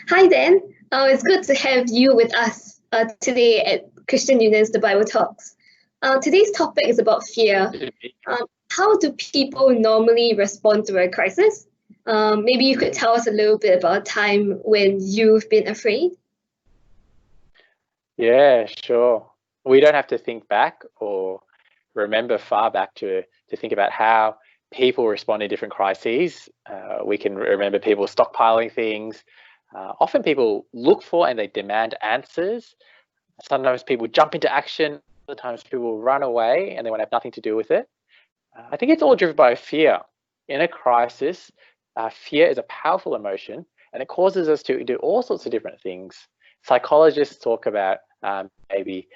Hi, Dan. It's good to have you with us today at Christian Union's The Bible Talks. Today's topic is about fear. How do people normally respond to a crisis? Maybe you could tell us a little bit about a time when you've been afraid. Yeah, sure. We don't have to think back or remember far back to think about how people respond in different crises. We can remember people stockpiling things. Often people look for and they demand answers. Sometimes people jump into action. Other times people run away and they want to have nothing to do with it. I think it's all driven by fear. In a crisis, fear is a powerful emotion and it causes us to do all sorts of different things. Psychologists talk about maybe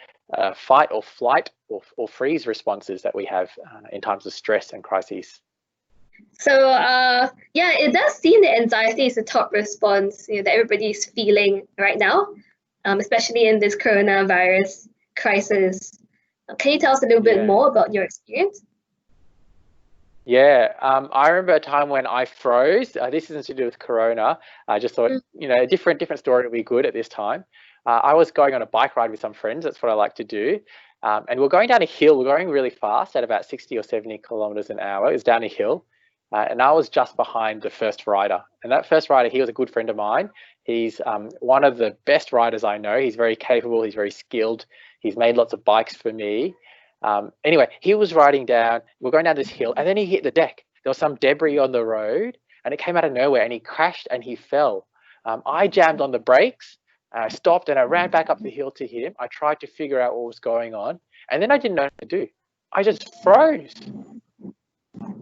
fight or flight or freeze responses that we have in times of stress and crises. So, yeah, it does seem that anxiety is the top response that everybody's feeling right now, especially in this coronavirus crisis. Can you tell us a little bit more about your experience? Yeah, I remember a time when I froze. This isn't to do with Corona. I just thought, a different story would be good at this time. I was going on a bike ride with some friends. That's what I like to do. And we're going down a hill. We're going really fast at about 60 or 70 kilometers an hour. It was down a hill. And I was just behind the first rider. And that first rider, he was a good friend of mine. He's one of the best riders I know. He's very capable. He's very skilled. He's made lots of bikes for me. Anyway, he was riding down, we're going down this hill, and then he hit the deck. There was some debris on the road, and it came out of nowhere, and he crashed and he fell. I jammed on the brakes, and I stopped, and I ran back up the hill to hit him. I tried to figure out what was going on, and then I didn't know what to do. I just froze.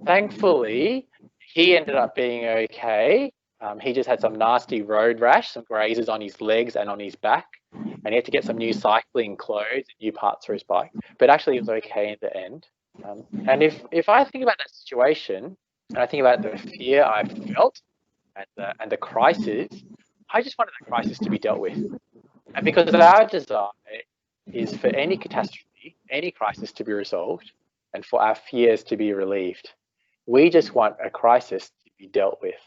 Thankfully, he ended up being okay. He just had some nasty road rash, some grazes on his legs and on his back, and he had to get some new cycling clothes and new parts for his bike. But actually, he was okay in the end. And if I think about that situation, and I think about the fear I felt and the crisis, I just wanted the crisis to be dealt with. And because our desire is for any catastrophe, any crisis to be resolved, and for our fears to be relieved. We just want a crisis to be dealt with.